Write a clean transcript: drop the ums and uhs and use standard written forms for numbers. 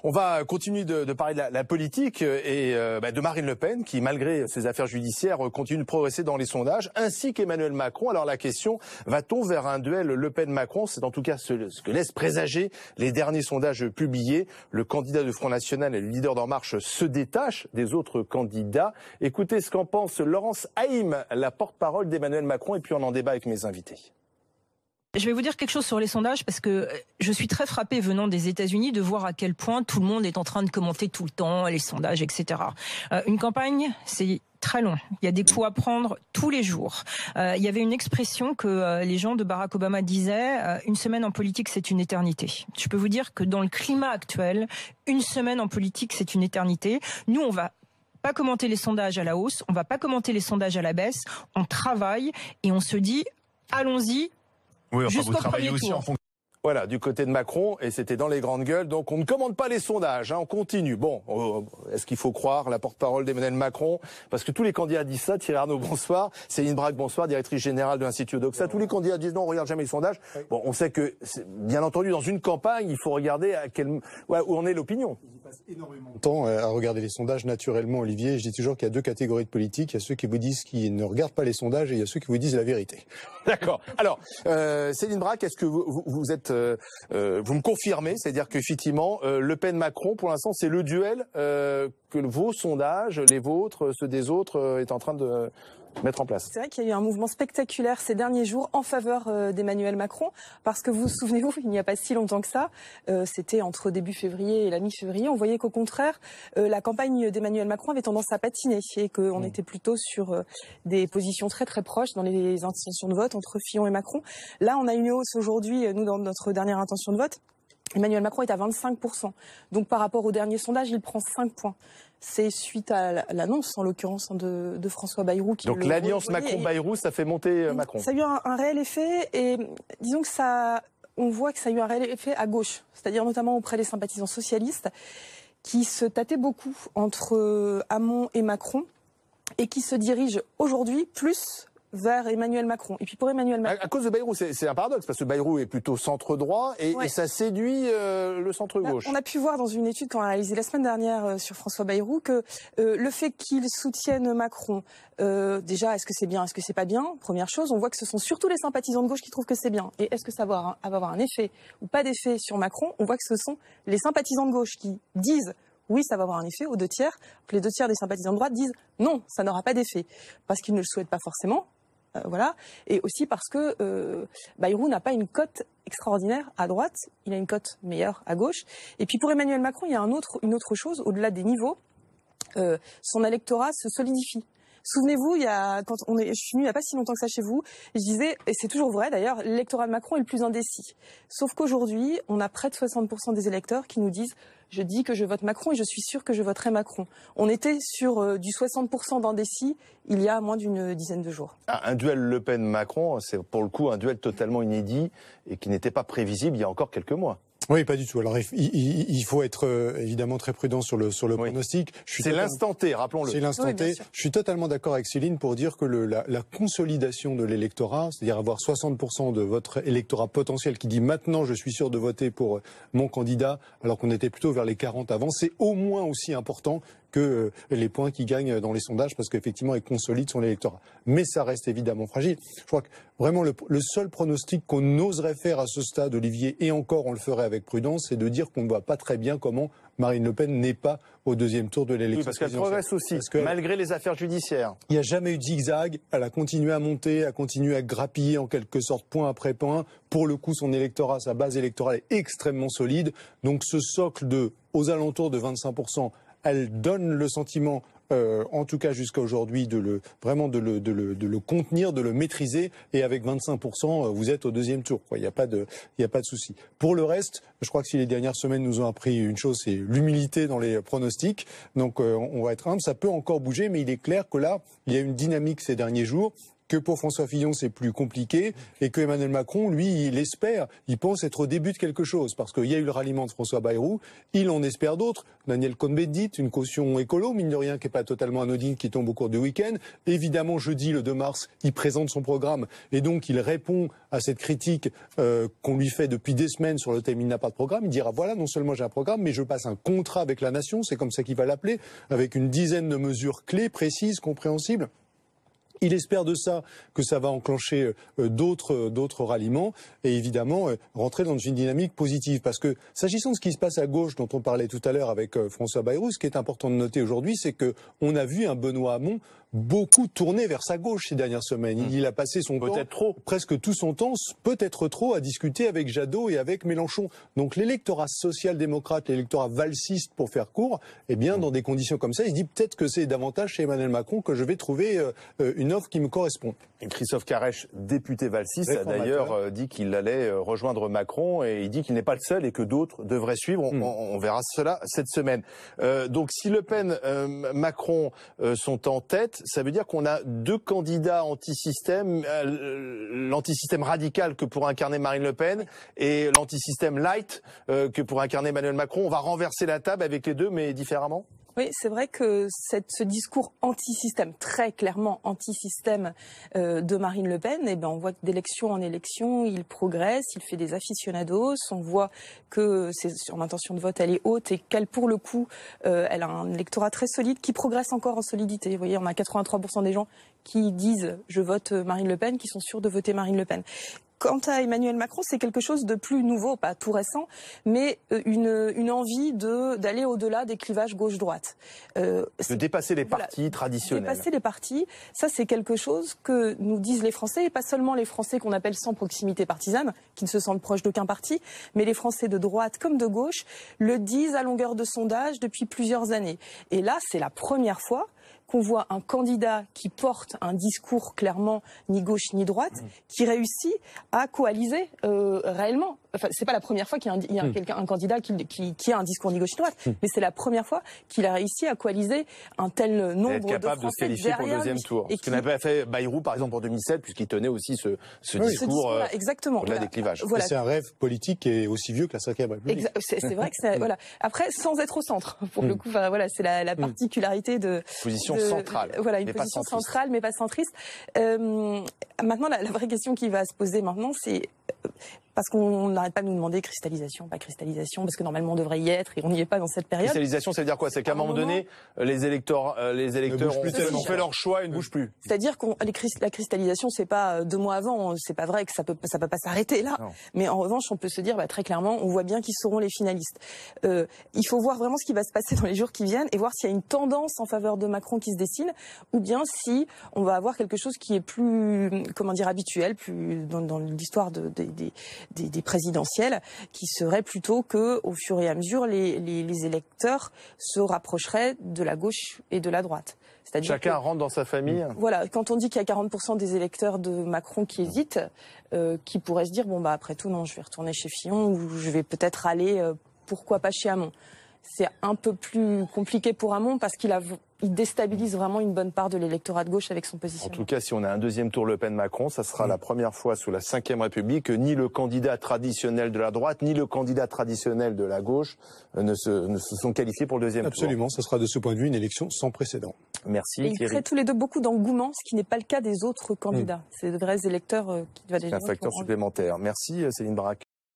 On va continuer de parler de la politique et de Marine Le Pen qui, malgré ses affaires judiciaires, continue de progresser dans les sondages, ainsi qu'Emmanuel Macron. Alors la question, va-t-on vers un duel Le Pen-Macron? C'est en tout cas ce que laissent présager les derniers sondages publiés. Le candidat du Front National et le leader d'En Marche se détache des autres candidats. Écoutez ce qu'en pense Laurence Haïm, la porte-parole d'Emmanuel Macron, et puis on en débat avec mes invités. Je vais vous dire quelque chose sur les sondages parce que je suis très frappée venant des États-Unis de voir à quel point tout le monde est en train de commenter tout le temps les sondages, etc. Une campagne, c'est très long. Il y a des coups à prendre tous les jours. Il y avait une expression que les gens de Barack Obama disaient, une semaine en politique, c'est une éternité. Je peux vous dire que dans le climat actuel, une semaine en politique, c'est une éternité. Nous, on va pas commenter les sondages à la hausse, on va pas commenter les sondages à la baisse. On travaille et on se dit, allons-y. Oui, enfin, vous travaillez aussi en fonction. Voilà, du côté de Macron, et c'était dans les grandes gueules, donc on ne commande pas les sondages, on continue. Bon, est-ce qu'il faut croire la porte-parole d'Emmanuel Macron? Parce que tous les candidats disent ça. Thierry Arnaud, bonsoir. Céline Braque, bonsoir, directrice générale de l'Institut Doxa. Tous les candidats disent non, on regarde jamais les sondages. Bon, on sait que, bien entendu, dans une campagne, il faut regarder où en est l'opinion. Il passe énormément de temps à regarder les sondages naturellement, Olivier. Je dis toujours qu'il y a deux catégories de politiques. Il y a ceux qui vous disent qu'ils ne regardent pas les sondages et il y a ceux qui vous disent la vérité. D'accord. Alors, Céline Braque, est-ce que vous êtes... vous me confirmez, c'est-à-dire qu'effectivement, Le Pen-Macron, pour l'instant, c'est le duel que vos sondages, les vôtres, ceux des autres, est en train de mettre en place. C'est vrai qu'il y a eu un mouvement spectaculaire ces derniers jours en faveur d'Emmanuel Macron, parce que vous souvenez-vous, il n'y a pas si longtemps que ça, c'était entre début février et la mi-février, on voyait qu'au contraire, la campagne d'Emmanuel Macron avait tendance à patiner et qu'on était plutôt sur des positions très très proches dans les intentions de vote entre Fillon et Macron. Là, on a une hausse aujourd'hui, nous, dans notre dernière intention de vote. Emmanuel Macron est à 25%. Donc par rapport au dernier sondage, il prend 5 points. C'est suite à l'annonce, en l'occurrence, de François Bayrou. Donc l'alliance Macron-Bayrou, ça fait monter Macron. Ça a eu un réel effet et disons que on voit que ça a eu un réel effet à gauche, c'est-à-dire notamment auprès des sympathisants socialistes qui se tâtaient beaucoup entre Hamon et Macron et qui se dirigent aujourd'hui plus vers Emmanuel Macron. Et puis pour Emmanuel Macron... À cause de Bayrou, c'est un paradoxe, parce que Bayrou est plutôt centre-droit et ça séduit le centre-gauche. On a pu voir dans une étude qu'on a réalisée la semaine dernière sur François Bayrou que le fait qu'il soutienne Macron, déjà, est-ce que c'est bien, est-ce que c'est pas bien? Première chose, on voit que ce sont surtout les sympathisants de gauche qui trouvent que c'est bien. Et est-ce que ça va avoir un effet ou pas d'effet sur Macron? On voit que ce sont les sympathisants de gauche qui disent oui, ça va avoir un effet aux 2 tiers, que les 2 tiers des sympathisants de droite disent non, ça n'aura pas d'effet, parce qu'ils ne le souhaitent pas forcément. Voilà, et aussi parce que Bayrou n'a pas une cote extraordinaire à droite, il a une cote meilleure à gauche. Et puis pour Emmanuel Macron, il y a une autre chose, au-delà des niveaux, son électorat se solidifie. Souvenez-vous, quand je suis venue il n'y a pas si longtemps que ça chez vous, je disais, et c'est toujours vrai d'ailleurs, l'électorat de Macron est le plus indécis. Sauf qu'aujourd'hui, on a près de 60% des électeurs qui nous disent « je dis que je vote Macron et je suis sûr que je voterai Macron ». On était sur du 60% d'indécis il y a moins d'une dizaine de jours. Un duel Le Pen-Macron, c'est pour le coup un duel totalement inédit et qui n'était pas prévisible il y a encore quelques mois. Oui, pas du tout. Alors, il faut être évidemment très prudent sur le pronostic. C'est l'instant T, rappelons-le. C'est l'instant T. Je suis totalement d'accord avec Céline pour dire que la consolidation de l'électorat, c'est-à-dire avoir 60% de votre électorat potentiel qui dit maintenant je suis sûr de voter pour mon candidat, alors qu'on était plutôt vers les 40 avant, c'est au moins aussi important que les points qui gagnent dans les sondages, parce qu'effectivement, il consolide son électorat. Mais ça reste évidemment fragile. Je crois que vraiment le seul pronostic qu'on oserait faire à ce stade, Olivier, et encore on le ferait avec prudence, c'est de dire qu'on ne voit pas très bien comment Marine Le Pen n'est pas au 2e tour de l'élection. Oui, parce qu'elle progresse aussi, malgré les affaires judiciaires. Il n'y a jamais eu de zigzag, elle a continué à monter, a continué à grappiller en quelque sorte point après point. Pour le coup, son électorat, sa base électorale est extrêmement solide. Donc ce socle aux alentours de 25%, elle donne le sentiment, en tout cas jusqu'à aujourd'hui, de le contenir, de le maîtriser. Et avec 25%, vous êtes au 2e tour. Il n'y a pas de souci. Pour le reste, je crois que si les dernières semaines nous ont appris une chose, c'est l'humilité dans les pronostics. Donc on va être humble. Ça peut encore bouger, mais il est clair que là, il y a une dynamique ces derniers jours que pour François Fillon c'est plus compliqué et que Emmanuel Macron, lui, il espère, il pense être au début de quelque chose parce qu'il y a eu le ralliement de François Bayrou, il en espère d'autres. Daniel Cohn-Bendit, une caution écolo, mine de rien, qui n'est pas totalement anodine, qui tombe au cours du week-end. Évidemment, jeudi, le 2 mars, il présente son programme et donc il répond à cette critique qu'on lui fait depuis des semaines sur le thème il n'a pas de programme. Il dira voilà, non seulement j'ai un programme, mais je passe un contrat avec la nation, c'est comme ça qu'il va l'appeler, avec une dizaine de mesures clés, précises, compréhensibles. Il espère de ça que ça va enclencher d'autres ralliements et évidemment rentrer dans une dynamique positive. Parce que s'agissant de ce qui se passe à gauche, dont on parlait tout à l'heure avec François Bayrou, ce qui est important de noter aujourd'hui, c'est que on a vu un Benoît Hamon beaucoup tourné vers sa gauche ces dernières semaines. Il a passé son temps, presque tout son temps, peut-être trop, à discuter avec Jadot et avec Mélenchon. Donc l'électorat social-démocrate, l'électorat valsiste, pour faire court, eh bien, dans des conditions comme ça, il se dit peut-être que c'est davantage chez Emmanuel Macron que je vais trouver une offre qui me correspond. Et Christophe Caresche, député valsiste, a d'ailleurs dit qu'il allait rejoindre Macron et il dit qu'il n'est pas le seul et que d'autres devraient suivre. On verra cela cette semaine. Donc si Le Pen, Macron sont en tête, ça veut dire qu'on a deux candidats anti-système, l'anti-système radical que pourrait incarner Marine Le Pen et l'anti-système light que pourrait incarner Emmanuel Macron. On va renverser la table avec les deux, mais différemment. Oui, c'est vrai que ce discours anti-système, très clairement anti-système de Marine Le Pen, eh ben on voit que d'élection en élection, il progresse, il fait des aficionados, on voit que son intention de vote elle est haute et qu'elle pour le coup, elle a un électorat très solide qui progresse encore en solidité. Vous voyez, on a 83% des gens qui disent je vote Marine Le Pen, qui sont sûrs de voter Marine Le Pen. Quant à Emmanuel Macron, c'est quelque chose de plus nouveau, pas tout récent, mais une envie d'aller au-delà des clivages gauche-droite. De dépasser les partis traditionnels. Dépasser les partis, ça c'est quelque chose que nous disent les Français, et pas seulement les Français qu'on appelle sans proximité partisane, qui ne se sentent proches d'aucun parti, mais les Français de droite comme de gauche le disent à longueur de sondage depuis plusieurs années. Et là, c'est la première fois qu'on voit un candidat qui porte un discours clairement ni gauche ni droite, qui réussit à coaliser réellement. Enfin, c'est pas la première fois qu'il y a un candidat qui a un discours ni gauche ni droite, mais c'est la première fois qu'il a réussi à coaliser un tel nombre de Français capable de se qualifier pour le deuxième tour. Ce que n'avait pas fait Bayrou, par exemple, en 2007, puisqu'il tenait aussi ce discours au-delà des clivages. Voilà. C'est un rêve politique qui est aussi vieux que la Ve République. C'est vrai que c'est voilà. Après, sans être au centre, pour le coup, voilà, c'est la particularité de position centrale. Voilà, une position centrale, mais pas centriste. Maintenant, la vraie question qui va se poser maintenant, c'est parce qu'on n'arrête pas de nous demander cristallisation, pas cristallisation, parce que normalement on devrait y être et on n'y est pas dans cette période. Cristallisation, ça veut dire quoi? C'est qu'à un moment donné, les électeurs ont fait leur choix et ne bougent plus. C'est-à-dire que la cristallisation, c'est pas 2 mois avant, c'est pas vrai que ça peut pas s'arrêter là. Non. Mais en revanche, on peut se dire très clairement, on voit bien qui seront les finalistes. Il faut voir vraiment ce qui va se passer dans les jours qui viennent et voir s'il y a une tendance en faveur de Macron qui se dessine, ou bien si on va avoir quelque chose qui est plus, habituel, plus dans l'histoire des présidentielles, qui serait plutôt que, au fur et à mesure, les électeurs se rapprocheraient de la gauche et de la droite. Chacun rentre dans sa famille. Voilà, quand on dit qu'il y a 40% des électeurs de Macron qui hésitent, qui pourraient se dire après tout non, je vais retourner chez Fillon ou je vais peut-être aller pourquoi pas chez Hamon. C'est un peu plus compliqué pour Hamon parce qu'il déstabilise vraiment une bonne part de l'électorat de gauche avec son positionnement. En tout cas, si on a un deuxième tour Le Pen-Macron, ça sera la première fois sous la Ve République que ni le candidat traditionnel de la droite, ni le candidat traditionnel de la gauche ne se sont qualifiés pour le deuxième tour. Absolument, ça sera de ce point de vue une élection sans précédent. Merci. Et ils créent tous les deux beaucoup d'engouement, ce qui n'est pas le cas des autres candidats. C'est de vrais électeurs qui doivent déjà. C'est un facteur supplémentaire. Merci Céline Braque.